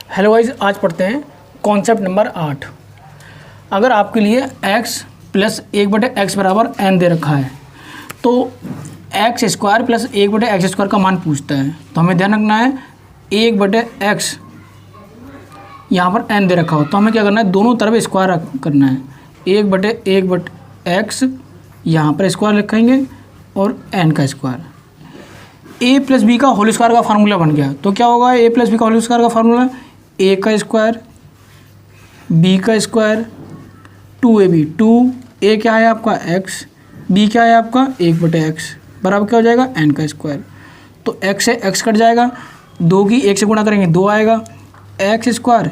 Hello guys, आज पढ़ते हैं कॉन्सेप्ट नंबर 8। अगर आपके लिए x प्लस 1/x बराबर n दे रखा है तो x square plus 1/x square का मान पूछता है। तो हमें ध्यान रखना है 1/x यहाँ पर n दे रखा हो तो हमें क्या करना है, दोनों तरफ स्क्वायर करना है। 1/1/x यहाँ पर स्क्वायर लिखेंगे और n का स्क्वायर। a प्लस बी का होल स्क्वायर का फार्मूला बन गया तो क्या होगा, a प्लस बी का होल स्क्वायर का फार्मूला a का स्क्वायर b का स्क्वायर 2ab। 2a क्या है आपका x, b क्या है आपका 1/x बराबर क्या हो जाएगा n का स्क्वायर। तो x से x कट जाएगा, 2 की 1 से गुणा करेंगे 2 आएगा, x स्क्वायर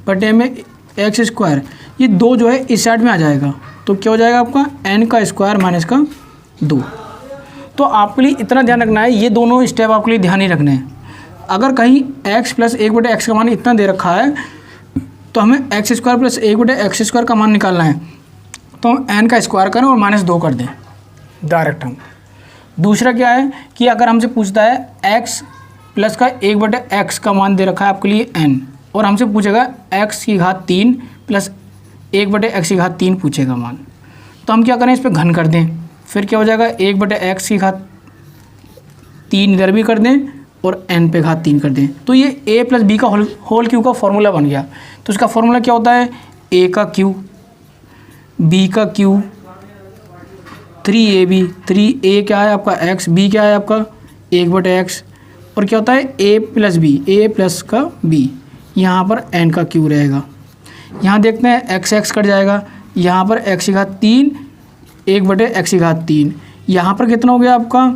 बटे में x स्क्वायर, ये 2 जो है इस साइड में आ जाएगा तो क्या हो जाएगा आपका n का स्क्वायर माइनस का 2। तो आपके लिए इतना ध्यान रखना है, ये दोनों स्टेप आपके लिए ध्यान ही रखने हैं। अगर कहीं x प्लस 1/x का मान इतना दे रखा है तो हमें x square plus 1/x square का मान निकालना है तो हम n का स्क्वायर करें और माइनस 2 कर दें डायरेक्ट हम। दूसरा क्या है कि अगर हमसे पूछता है x प्लस का 1/x का मान दे रखा है आपके लिए n और हमसे पूछेगा x की घात 3 प्लस 1/x की घात 3 पूछेगा मान, तो हम क्या करें, इस पर घन कर दें। फिर क्या हो जाएगा 1/x की घात 3 इधर भी कर दें और n पे घात 3 कर दें। तो ये a प्लस बी का होल क्यू का फॉर्मूला बन गया। तो इसका फॉर्मूला क्या होता है, a का क्यू, b का क्यू, 3ab, 3a क्या है आपका x, b क्या है आपका 1/x और क्या होता है a plus B, a plus का b, यहाँ पर n का क्यू रहेगा। यहाँ देखते हैं x कट जाएगा, यहाँ पर x की घात 3 1/x की घात 3, यहाँ पर कितना हो गया आपका,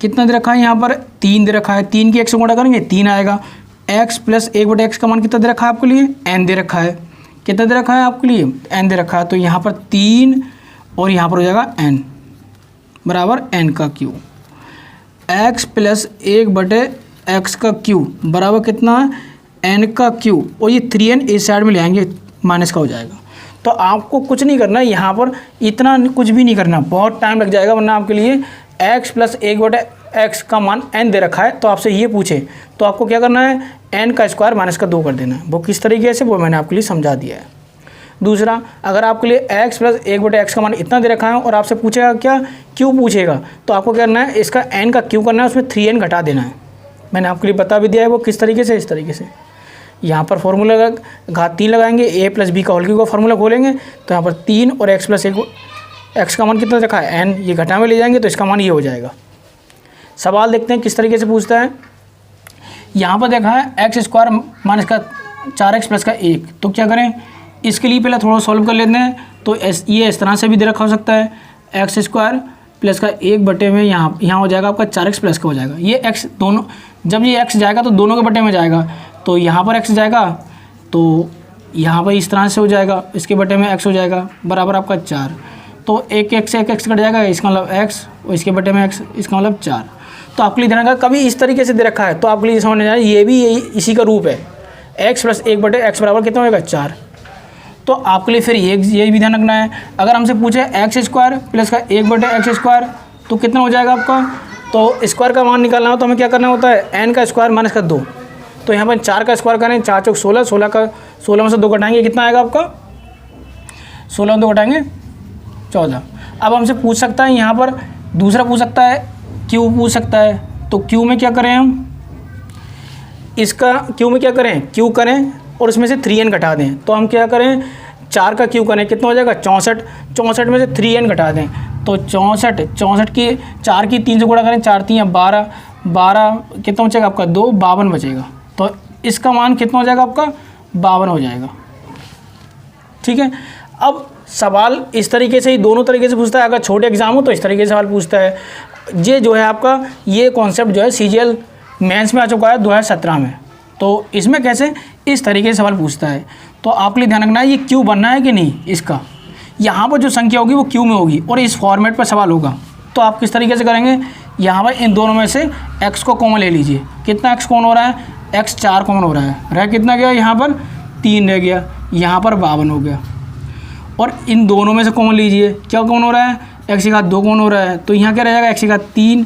कितना दे रखा है, यहाँ पर 3 दे रखा है, 3 की 1 से गुणा करेंगे 3 आएगा। x प्लस 1/x का मान कितना दे रखा है आपके लिए, n दे रखा है। कितना दे रखा है आपके लिए, n दे रखा है। तो यहाँ पर 3 और यहाँ पर हो जाएगा n बराबर n का क्यू। x प्लस 1/x का क्यू बराबर कितना है n का क्यू, और ये 3n इस साइड में ले आएंगे माइनस का हो जाएगा। तो आपको कुछ नहीं करना है, यहाँ पर इतना कुछ भी नहीं करना, बहुत टाइम लग जाएगा, वरना आपके लिए x प्लस 1/x का मान n दे रखा है तो आपसे ये पूछे तो आपको क्या करना है, n का स्क्वायर माइनस का 2 कर देना है। वो किस तरीके से, वो मैंने आपके लिए समझा दिया है। दूसरा, अगर आपके लिए x प्लस 1/x का मान इतना दे रखा है और आपसे पूछेगा क्या, क्यू पूछेगा, तो आपको क्या करना है, इसका n का क्यू करना है, उसमें 3n घटा देना है। मैंने आपके लिए बता भी दिया है वो किस तरीके से, इस तरीके से। यहाँ पर फॉर्मूला घात 3 लगाएंगे, a प्लस बी का होल क्यू का फॉर्मूला खोलेंगे तो यहाँ पर 3 और x प्लस 1x का मान कितना रखा है n, ये घटा में ले जाएंगे तो इसका मान ये हो जाएगा। सवाल देखते हैं किस तरीके से पूछता है। यहाँ पर देखा है x स्क्वायर माइनस का 4x प्लस का 1, तो क्या करें, इसके लिए पहले थोड़ा सॉल्व कर लेते हैं। तो ये इस तरह से भी दे रखा हो सकता है, x स्क्वायर प्लस का 1 बटे में यहाँ हो जाएगा आपका 4x प्लस का हो जाएगा। ये x दोनों, जब ये x जाएगा तो दोनों के बटे में जाएगा, तो यहाँ पर x जाएगा तो यहाँ पर इस तरह से हो जाएगा, इसके बटे में x हो जाएगा बराबर आपका 4। तो एक x से एक x कट जाएगा, इसका मतलब x और इसके बटे में x, इसका मतलब 4। तो आपके लिए ध्यान रखा, कभी इस तरीके से दे रखा है तो आपके लिए समझ में जाए ये भी इसी का रूप है, x प्लस 1/x बराबर कितना होगा 4। तो आपके लिए फिर ये भी ध्यान रखना है, अगर हमसे पूछे x स्क्वायर प्लस का 1/x स्क्वायर तो कितना हो जाएगा आपका, तो स्क्वायर का मान निकालना हो तो हमें क्या करना होता है, n का स्क्वायर माइनस का 2। तो यहाँ पर 4 का स्क्वायर करें, 4 चौक 16, 16 का 16 में से 2 घटाएंगे कितना आएगा आपका, 16 में 2 घटाएंगे 14। अब हमसे पूछ सकता है, यहाँ पर दूसरा पूछ सकता है, क्यू पूछ सकता है। तो क्यू में क्या करें हम, इसका क्यू में क्या करें, क्यू करें और उसमें से 3n घटा दें। तो हम क्या करें, 4 का क्यू करें, कितना हो जाएगा 64, 64 में से 3n घटा दें तो 64 की 4 की 3 से गुणा करें, 4 3 12, 12 कितना बचेगा आपका 2, 52 बचेगा। तो इसका मान कितना हो जाएगा आपका 52 हो जाएगा। ठीक है, अब सवाल इस तरीके से ही दोनों तरीके से पूछता है। अगर छोटे एग्जाम हो तो इस तरीके से सवाल पूछता है। ये जो है आपका ये कॉन्सेप्ट जो है CGL मेंस में आ चुका है 2017 में, तो इसमें कैसे इस तरीके से सवाल पूछता है। तो आपके लिए ध्यान रखना है, ये क्यू बनना है कि नहीं, इसका यहाँ पर जो संख्या होगी वो क्यू में होगी और इस फॉर्मेट पर सवाल होगा। तो आप किस तरीके से करेंगे, यहाँ पर इन दोनों में से x को कॉमन ले लीजिए। कितना x कॉमन हो रहा है, x 4 कॉमन हो रहा है, रह कितना गया, यहाँ पर 3 रह गया, यहाँ पर 52 हो गया। और इन दोनों में से कॉमन लीजिए, क्या कॉमन हो रहा है, x की घात 2 कॉमन हो रहा है, तो यहाँ क्या रहेगा x की घात 3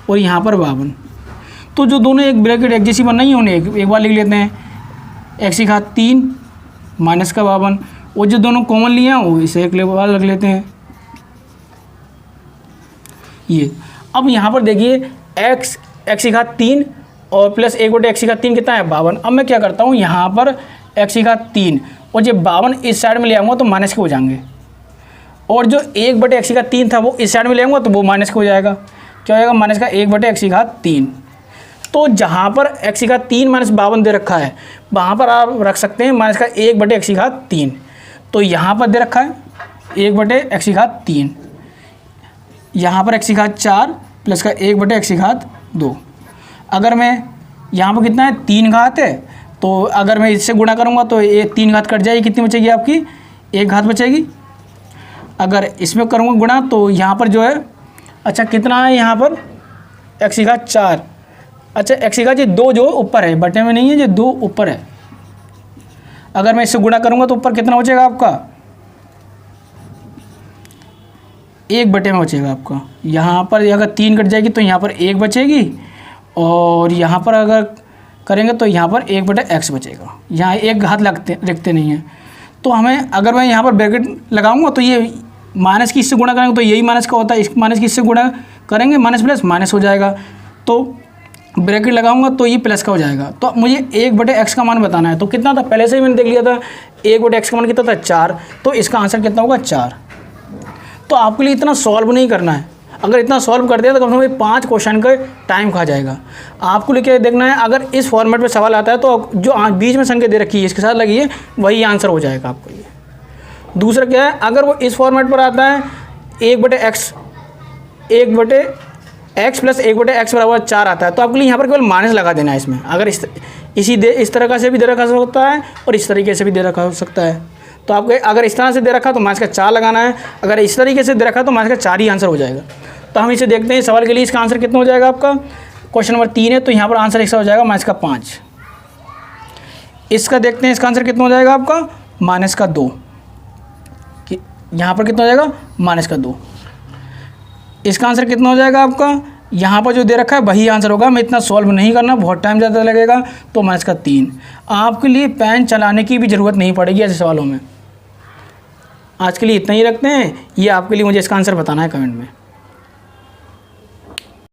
और यहाँ पर 52। तो जो दोनों एक ब्रैकेट एक जैसी बनना ही उन्हें एक बार लिख लेते हैं, x की घात 3 माइनस का 52, वो जो दोनों कॉमन लिए हैं वो इसे एक बार रख लेते हैं ये। अब यहाँ पर देखिए x की घात 3 और प्लस 1/x की घात 3 कितना है 52। अब मैं क्या करता हूँ, यहाँ पर x की घात 3 और जब 52 इस साइड में ले आऊँगा तो माइनस के हो जाएंगे, और जो 1/x की घात 3 था वो इस साइड में ले आऊँगा तो वो माइनस के हो जाएगा। क्या हो जाएगा, माइनस का 1/x की घात 3। तो जहाँ पर x की घात 3 माइनस 52 दे रखा है वहाँ पर आप रख सकते हैं माइनस का 1/x की घात 3। तो यहाँ पर दे रखा है 1/x की घात 3, यहाँ पर x की घात 4 प्लस का 1/x की घात 2। अगर मैं यहाँ पर कितना है 3 घात है, तो अगर मैं इससे गुणा करूँगा तो ये 3 घात कट जाएगी, कितनी बचेगी आपकी 1 घात बचेगी। अगर इसमें करूँगा गुणा तो यहाँ पर जो है, अच्छा कितना है यहाँ पर x की घात 4, अच्छा x की घात 2 जो ऊपर है, बटे में नहीं है, जो 2 ऊपर है। अगर मैं इससे गुणा करूँगा तो ऊपर कितना बचेगा आपका 1 बटे में बचेगा आपका। यहाँ पर अगर 3 कट जाएगी तो यहाँ पर 1 बचेगी, और यहाँ पर अगर करेंगे तो यहाँ पर 1/x बचेगा। यहाँ 1 घात लिखते नहीं हैं। तो हमें अगर मैं यहाँ पर ब्रैकेट लगाऊंगा तो ये माइनस की इससे गुणा करेंगे तो यही माइनस का होता है, इस माइनस की इससे गुणा करेंगे माइनस प्लस माइनस हो जाएगा। तो ब्रैकेट लगाऊंगा तो ये प्लस का हो जाएगा। तो मुझे 1/x का मान बताना है, तो कितना था पहले से ही मैंने देख लिया था, 1/x का मान कितना था 4, तो इसका आंसर कितना होगा 4। तो आपके लिए इतना सॉल्व नहीं करना है, अगर इतना सॉल्व कर दिया तो कम से कम 5 क्वेश्चन का टाइम खा जाएगा। आपको लेके देखना है, अगर इस फॉर्मेट में सवाल आता है तो जो बीच में संख्या दे रखी है इसके साथ लगी है वही आंसर हो जाएगा आपको ये। दूसरा क्या है, अगर वो इस फॉर्मेट पर आता है 1/x प्लस 1/x बराबर 4 आता है, तो आपके लिए यहाँ पर केवल माइनस लगा देना है इसमें। अगर इस तरह से भी दे रखा हो सकता है और इस तरीके से भी दे रखा हो सकता है, तो आपको अगर इस तरह से दे रखा तो माइनस का 4 लगाना है, अगर इस तरीके से दे रखा तो माइनस का 4 ही आंसर हो जाएगा। तो हम इसे देखते हैं सवाल के लिए, इसका आंसर कितना हो जाएगा आपका, क्वेश्चन नंबर 3 है तो यहाँ पर आंसर इसका हो जाएगा माइनस का 5। इसका देखते हैं, इसका आंसर कितना हो जाएगा आपका माइनस का 2, यहाँ पर कितना हो जाएगा माइनस का 2। इसका आंसर कितना हो जाएगा आपका, यहाँ पर जो दे रखा है वही आंसर होगा। मैं इतना सॉल्व नहीं करना, बहुत टाइम ज़्यादा लगेगा, तो माइनस का 3। आपके लिए पेन चलाने की भी ज़रूरत नहीं पड़ेगी ऐसे सवालों में। आज के लिए इतना ही रखते हैं, ये आपके लिए मुझे इसका आंसर बताना है कमेंट में।